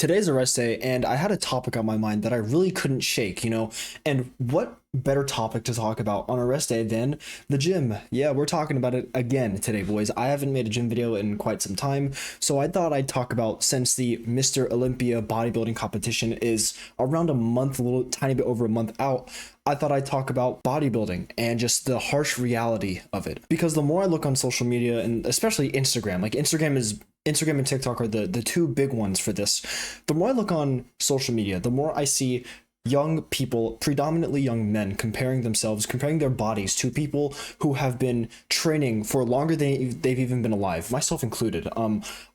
today's a rest day, and I had a topic on my mind that I really couldn't shake, and what better topic to talk about on a rest day than the gym? Yeah, we're talking about it again today, boys. I haven't made a gym video in quite some time, so I thought I'd talk about, since the Mr. Olympia bodybuilding competition is around a month, a little tiny bit over a month out, I thought I'd talk about bodybuilding and just the harsh reality of it. Because the more I look on social media, and especially Instagram, like Instagram and TikTok are the two big ones for this. The more I look on social media, the more I see young people, predominantly young men, comparing their bodies to people who have been training for longer than they've even been alive, myself included.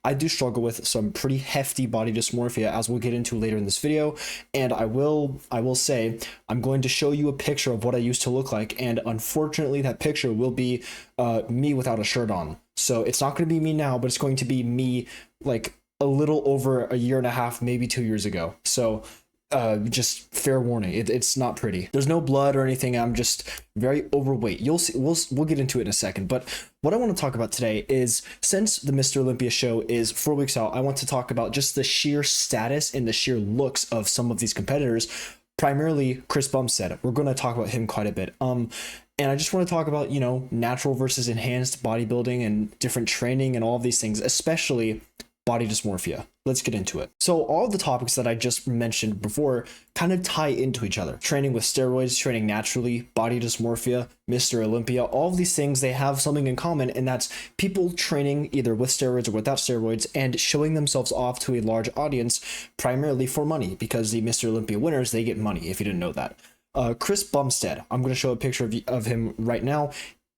I do struggle with some pretty hefty body dysmorphia, as we'll get into later in this video, and I will say I'm going to show you a picture of what I used to look like, and unfortunately that picture will be me without a shirt on. So it's not going to be me now, but it's going to be me like a little over a year and a half, maybe 2 years ago. So just fair warning, it's not pretty. There's no blood or anything. I'm just very overweight. You'll see, we'll get into it in a second. But what I want to talk about today is, since the Mr. Olympia show is 4 weeks out, I want to talk about just the sheer status and the sheer looks of some of these competitors, primarily Chris Bumstead. We're going to talk about him quite a bit. And I just want to talk about, natural versus enhanced bodybuilding and different training and all of these things, especially body dysmorphia. Let's get into it. So all of the topics that I just mentioned before kind of tie into each other. Training with steroids, training naturally, body dysmorphia, Mr. Olympia, all of these things, they have something in common, and that's people training either with steroids or without steroids and showing themselves off to a large audience, primarily for money, because the Mr. Olympia winners, they get money, if you didn't know that. Chris Bumstead, I'm going to show a picture of him right now.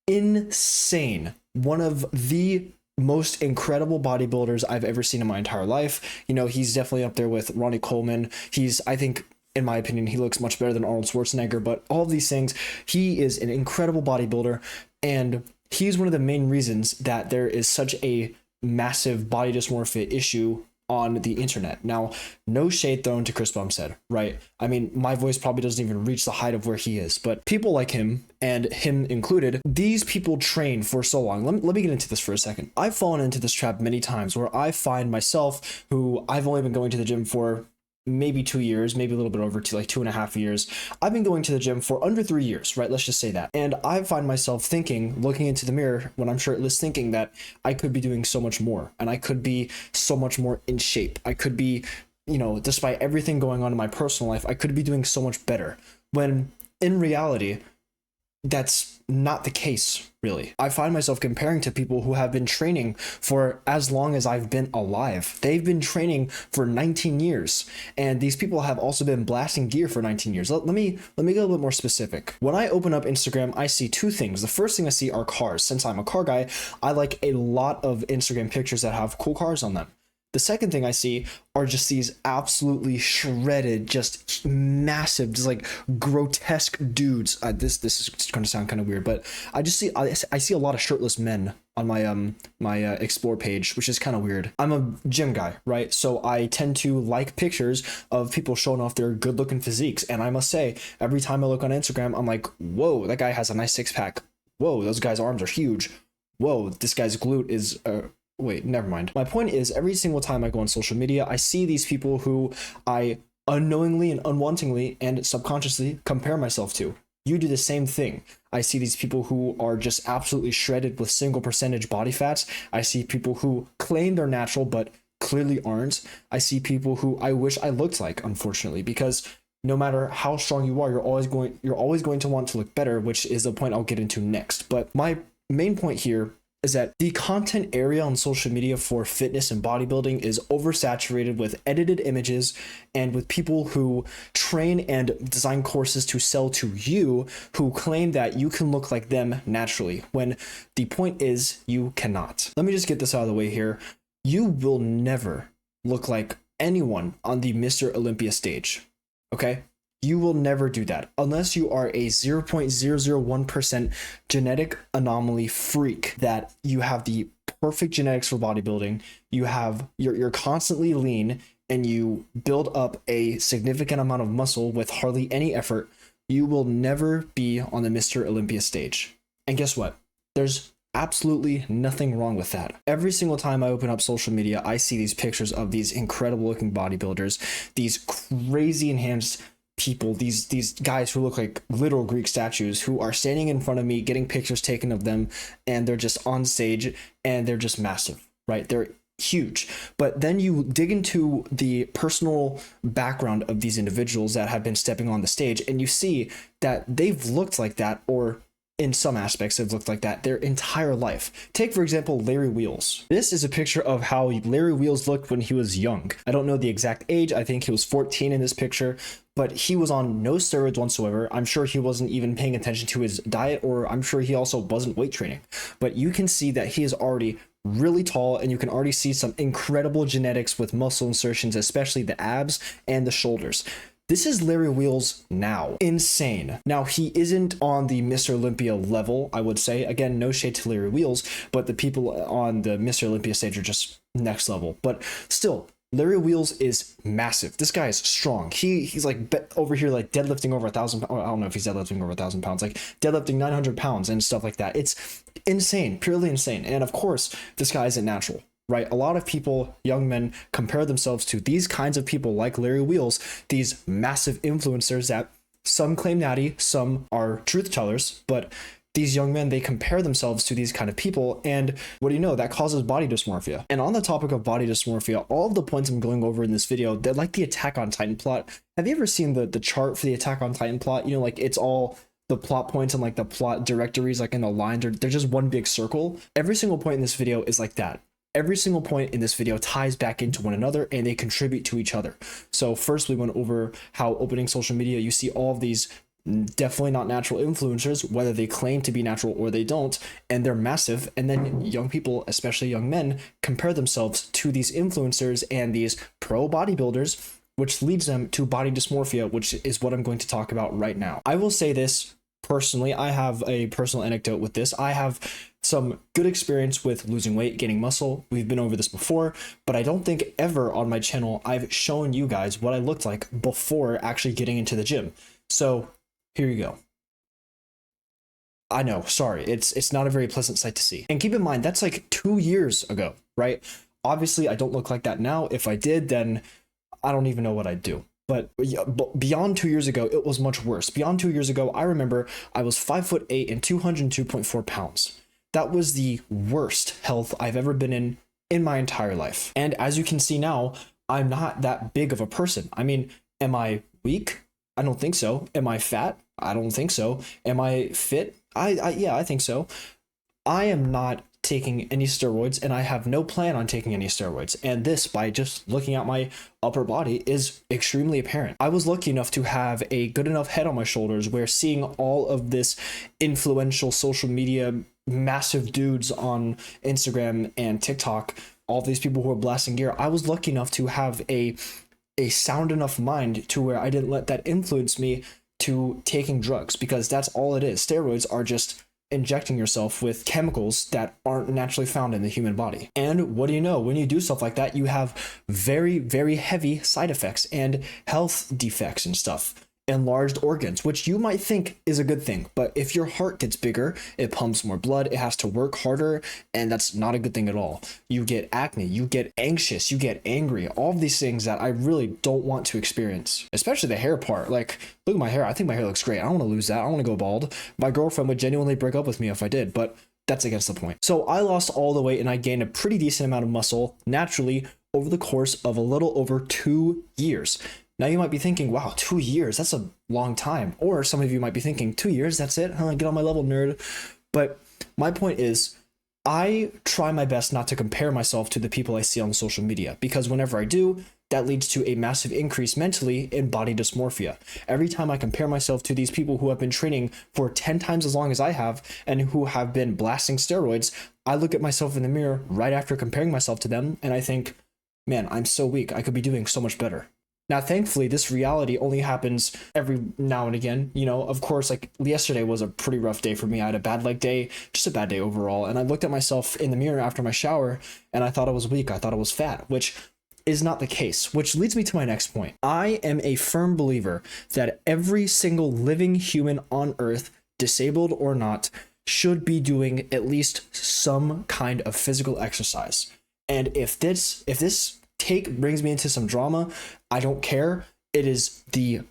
Insane. One of the most incredible bodybuilders I've ever seen in my entire life. He's definitely up there with Ronnie Coleman. I think, in my opinion, he looks much better than Arnold Schwarzenegger, but all of these things, he is an incredible bodybuilder, and he's one of the main reasons that there is such a massive body dysmorphia issue on the internet. Now, no shade thrown to Chris Bumstead, right? I mean, my voice probably doesn't even reach the height of where he is, but people like him, and him included, these people train for so long. Let me get into this for a second. I've fallen into this trap many times where I find myself, who I've only been going to the gym for maybe 2 years, maybe a little bit over, to like 2.5 years. I've been going to the gym for under 3 years, right? Let's just say that. And I find myself thinking, looking into the mirror when I'm shirtless, thinking that I could be doing so much more, and I could be so much more in shape. I could be, despite everything going on in my personal life, I could be doing so much better. When in reality, that's not the case, really. I find myself comparing to people who have been training for as long as I've been alive. They've been training for 19 years, and these people have also been blasting gear for 19 years. Let me get a little bit more specific. When I open up Instagram, I see two things. The first thing I see are cars. Since I'm a car guy, I like a lot of Instagram pictures that have cool cars on them. The second thing I see are just these absolutely shredded, just massive, just like grotesque dudes. This is going to sound kind of weird, but I see a lot of shirtless men on my explore page, which is kind of weird. I'm a gym guy, right? So I tend to like pictures of people showing off their good looking physiques, and I must say, every time I look on Instagram, I'm like, whoa, that guy has a nice six pack. Whoa, those guys' arms are huge. Whoa, this guy's glute is wait, never mind. My point is, every single time I go on social media, I see these people who I unknowingly and unwantingly and subconsciously compare myself to. You do the same thing. I see these people who are just absolutely shredded with single percentage body fats. I see people who claim they're natural but clearly aren't. I see people who I wish I looked like, unfortunately, because no matter how strong you are, you're always going to want to look better, which is a point I'll get into next. But my main point here is that the content area on social media for fitness and bodybuilding is oversaturated with edited images and with people who train and design courses to sell to you, who claim that you can look like them naturally, when the point is you cannot. Let me just get this out of the way here. You will never look like anyone on the Mr. Olympia stage, okay? You will never do that unless you are a 0.001% genetic anomaly freak, that you have the perfect genetics for bodybuilding. You're constantly lean, and you build up a significant amount of muscle with hardly any effort. You will never be on the Mr. Olympia stage. And guess what? There's absolutely nothing wrong with that. Every single time I open up social media, I see these pictures of these incredible looking bodybuilders, these crazy enhanced people, these guys who look like literal Greek statues, who are standing in front of me getting pictures taken of them, and they're just on stage and they're just massive, right? They're huge. But then you dig into the personal background of these individuals that have been stepping on the stage, and you see that they've looked like that, or in some aspects have looked like that their entire life. Take, for example, Larry Wheels. This is a picture of how Larry Wheels looked when he was young. I don't know the exact age. I think he was 14 in this picture, but he was on no steroids whatsoever. I'm sure he wasn't even paying attention to his diet, or I'm sure he also wasn't weight training. But you can see that he is already really tall, and you can already see some incredible genetics with muscle insertions, especially the abs and the shoulders. This is Larry Wheels now. Insane. Now, he isn't on the Mr. Olympia level, I would say. Again, no shade to Larry Wheels, but the people on the Mr. Olympia stage are just next level. But still, Larry Wheels is massive. This guy is strong. He's like over here, like deadlifting over 1,000. I don't know if he's deadlifting over 1,000 pounds, like deadlifting 900 pounds and stuff like that. It's insane, purely insane. And of course, this guy isn't natural, right? A lot of people, young men, compare themselves to these kinds of people like Larry Wheels, these massive influencers that some claim natty, some are truth tellers, but these young men, they compare themselves to these kind of people, and what do you know, that causes body dysmorphia. And on the topic of body dysmorphia, all of the points I'm going over in this video, they're like the Attack on Titan plot. Have you ever seen the chart for the Attack on Titan plot? You know, like it's all the plot points and like the plot directories, like in the line, they're just one big circle. Every single point in this video is like that. Every single point in this video ties back into one another, and they contribute to each other. So first, we went over how opening social media, you see all of these definitely not natural influencers, whether they claim to be natural or they don't, and they're massive. And then young people, especially young men, compare themselves to these influencers and these pro bodybuilders, which leads them to body dysmorphia, which is what I'm going to talk about right now. I will say this personally, I have a personal anecdote with this. I have some good experience with losing weight, gaining muscle. We've been over this before, but I don't think ever on my channel I've shown you guys what I looked like before actually getting into the gym. So here you go. I know, sorry, it's not a very pleasant sight to see. And keep in mind, that's like 2 years ago, right? Obviously, I don't look like that now. If I did, then I don't even know what I'd do. But beyond 2 years ago, it was much worse. Beyond 2 years ago, I remember I was 5'8" and 202.4 pounds. That was the worst health I've ever been in my entire life. And as you can see now, I'm not that big of a person. I mean, am I weak? I don't think so. Am I fat? I don't think so. Am I fit? Yeah, I think so. I am not taking any steroids, and I have no plan on taking any steroids. And this, by just looking at my upper body, is extremely apparent. I was lucky enough to have a good enough head on my shoulders where seeing all of this influential social media, massive dudes on Instagram and TikTok, all these people who are blasting gear, I was lucky enough to have a sound enough mind to where I didn't let that influence me to taking drugs, because that's all it is. Steroids are just injecting yourself with chemicals that aren't naturally found in the human body. And what do you know? When you do stuff like that, you have very, very heavy side effects and health defects and stuff. Enlarged organs, which you might think is a good thing, but if your heart gets bigger, it pumps more blood, it has to work harder, and that's not a good thing at all. You get acne, you get anxious, you get angry, all of these things that I really don't want to experience, especially the hair part. Like, look at my hair. I think my hair looks great. I don't want to lose that. I want to go bald. My girlfriend would genuinely break up with me if I did, but that's against the point. So I lost all the weight and I gained a pretty decent amount of muscle naturally over the course of a little over 2 years. Now you might be thinking, wow, 2 years, that's a long time. Or some of you might be thinking, 2 years, that's it? Huh, get on my level, nerd. But my point is, I try my best not to compare myself to the people I see on social media, because whenever I do, that leads to a massive increase mentally in body dysmorphia. Every time I compare myself to these people who have been training for 10 times as long as I have and who have been blasting steroids, I look at myself in the mirror right after comparing myself to them, and I think, man, I'm so weak. I could be doing so much better. Now, thankfully, this reality only happens every now and again. You know, of course, like yesterday was a pretty rough day for me. I had a bad leg day, just a bad day overall. And I looked at myself in the mirror after my shower and I thought I was weak. I thought I was fat, which is not the case, which leads me to my next point. I am a firm believer that every single living human on earth, disabled or not, should be doing at least some kind of physical exercise. And if this take brings me into some drama, I don't care. It is the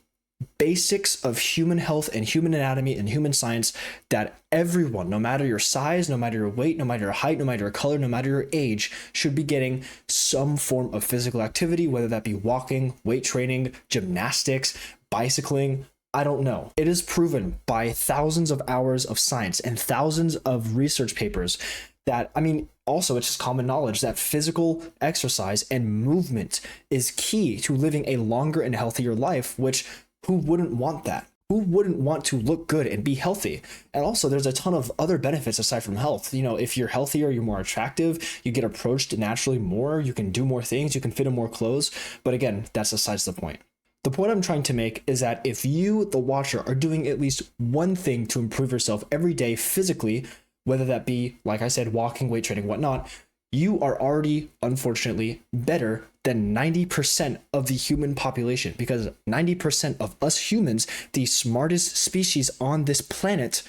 basics of human health and human anatomy and human science that everyone, no matter your size, no matter your weight, no matter your height, no matter your color, no matter your age, should be getting some form of physical activity, whether that be walking, weight training, gymnastics, bicycling. I don't know. It is proven by thousands of hours of science and thousands of research papers that, I mean, also it's just common knowledge that physical exercise and movement is key to living a longer and healthier life, which who wouldn't want that? Who wouldn't want to look good and be healthy? And also there's a ton of other benefits aside from health. You know, if you're healthier, you're more attractive, you get approached naturally more, you can do more things, you can fit in more clothes. But again, that's besides the point. The point I'm trying to make is that if you, the watcher, are doing at least one thing to improve yourself every day physically, whether that be, like I said, walking, weight training, whatnot, you are already, unfortunately, better than 90% of the human population, because 90% of us humans, the smartest species on this planet,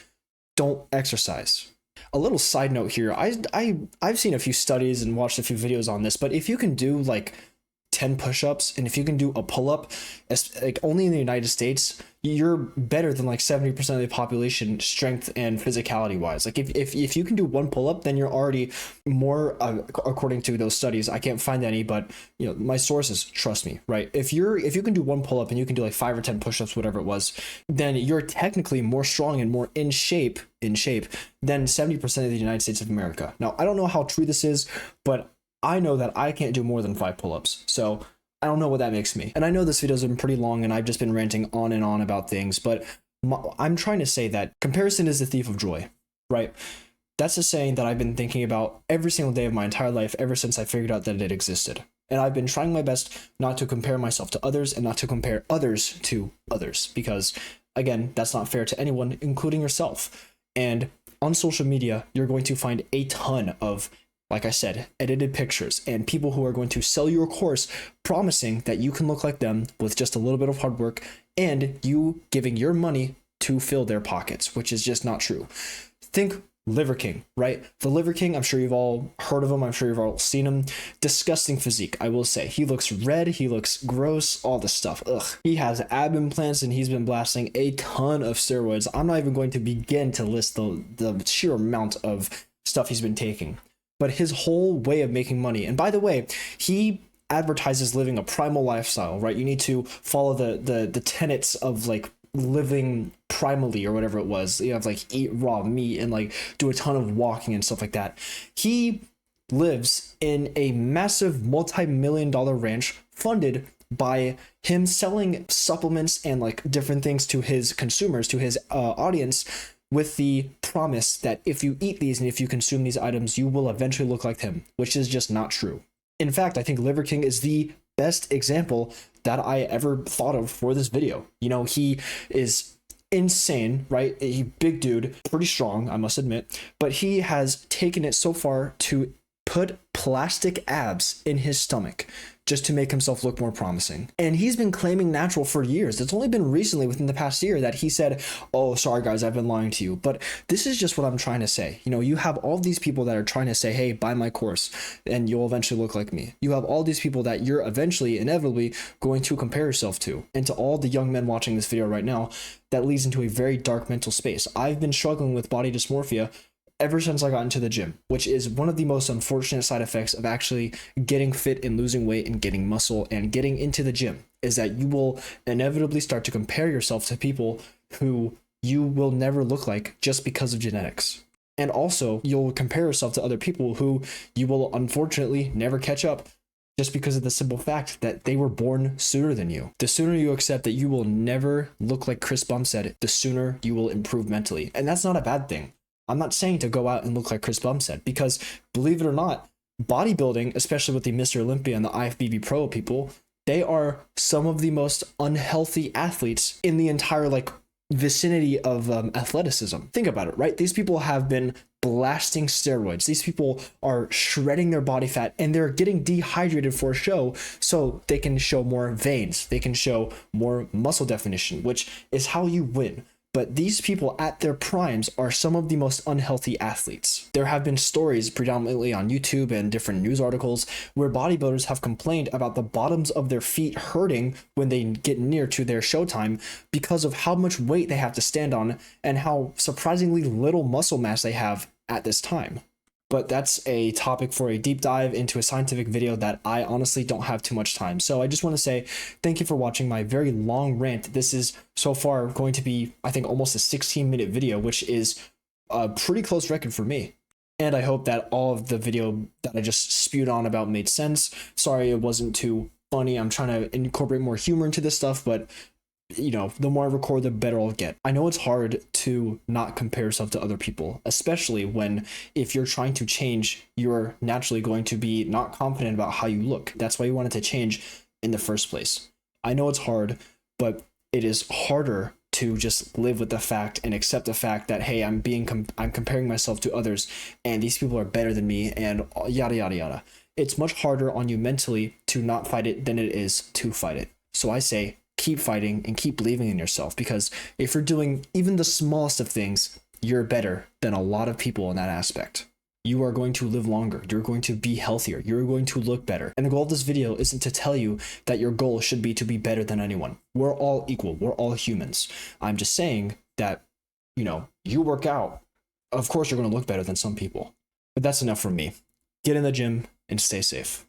don't exercise. A little side note here, I've seen a few studies and watched a few videos on this, but if you can do like 10 push-ups and if you can do a pull-up, like only in the United States, you're better than like 70% of the population, strength and physicality wise. Like if you can do one pull-up, then you're already more, according to those studies. I can't find any, but you know, my sources, trust me, right? If you can do one pull-up and you can do like 5 or 10 push-ups, whatever it was, then you're technically more strong and more in shape than 70% of the United States of America. Now, I don't know how true this is, but I know that I can't do more than 5 pull-ups. So I don't know what that makes me. And I know this video's been pretty long and I've just been ranting on and on about things, but I'm trying to say that comparison is the thief of joy, right? That's a saying that I've been thinking about every single day of my entire life ever since I figured out that it existed. And I've been trying my best not to compare myself to others and not to compare others to others, because again, that's not fair to anyone, including yourself. And on social media, you're going to find a ton of, like I said, edited pictures and people who are going to sell you a course promising that you can look like them with just a little bit of hard work and you giving your money to fill their pockets, which is just not true. Think Liver King, right? The Liver King, I'm sure you've all heard of him. I'm sure you've all seen him. Disgusting physique, I will say. He looks red. He looks gross. All this stuff. Ugh. He has ab implants and he's been blasting a ton of steroids. I'm not even going to begin to list the sheer amount of stuff he's been taking. But his whole way of making money, and by the way, he advertises living a primal lifestyle, right? You need to follow the tenets of like living primally or whatever it was. You have like eat raw meat and like do a ton of walking and stuff like that. He lives in a massive multi-million-dollar ranch funded by him selling supplements and like different things to his consumers, to his audience, with the promise that if you eat these and if you consume these items, you will eventually look like him, which is just not true. In fact, I think Liver King is the best example that I ever thought of for this video. You know, he is insane, right? A big dude, pretty strong, I must admit, but he has taken it so far to put plastic abs in his stomach just to make himself look more promising. And he's been claiming natural for years. It's only been recently within the past year that he said, oh, sorry guys, I've been lying to you. But this is just what I'm trying to say. You know, you have all these people that are trying to say, hey, buy my course and you'll eventually look like me. You have all these people that you're eventually, inevitably going to compare yourself to. And to all the young men watching this video right now, that leads into a very dark mental space. I've been struggling with body dysmorphia ever since I got into the gym, which is one of the most unfortunate side effects of actually getting fit and losing weight and getting muscle and getting into the gym, is that you will inevitably start to compare yourself to people who you will never look like just because of genetics. And also you'll compare yourself to other people who you will unfortunately never catch up just because of the simple fact that they were born sooner than you. The sooner you accept that you will never look like Chris Bumstead, the sooner you will improve mentally. And that's not a bad thing. I'm not saying to go out and look like Chris Bumstead, because believe it or not, bodybuilding, especially with the Mr. Olympia and the IFBB Pro people, they are some of the most unhealthy athletes in the entire like vicinity of athleticism. Think about it, right? These people have been blasting steroids. These people are shredding their body fat and they're getting dehydrated for a show so they can show more veins. They can show more muscle definition, which is how you win. But these people at their primes are some of the most unhealthy athletes. There have been stories predominantly on YouTube and different news articles where bodybuilders have complained about the bottoms of their feet hurting when they get near to their showtime because of how much weight they have to stand on and how surprisingly little muscle mass they have at this time. But that's a topic for a deep dive into a scientific video that I honestly don't have too much time. So I just want to say thank you for watching my very long rant. This is so far going to be, I think, almost a 16-minute video, which is a pretty close record for me. And I hope that all of the video that I just spewed on about made sense. Sorry it wasn't too funny. I'm trying to incorporate more humor into this stuff, but the more I record, the better I'll get. I know it's hard to not compare yourself to other people, especially when if you're trying to change, you're naturally going to be not confident about how you look. That's why you wanted to change in the first place. I know it's hard, but it is harder to just live with the fact and accept the fact that, hey, I'm comparing myself to others and these people are better than me and yada, yada, yada. It's much harder on you mentally to not fight it than it is to fight it. So I say, keep fighting and keep believing in yourself, because if you're doing even the smallest of things, you're better than a lot of people in that aspect. You are going to live longer. You're going to be healthier. You're going to look better. And the goal of this video isn't to tell you that your goal should be to be better than anyone. We're all equal. We're all humans. I'm just saying that, you work out. Of course, you're going to look better than some people. But that's enough from me. Get in the gym and stay safe.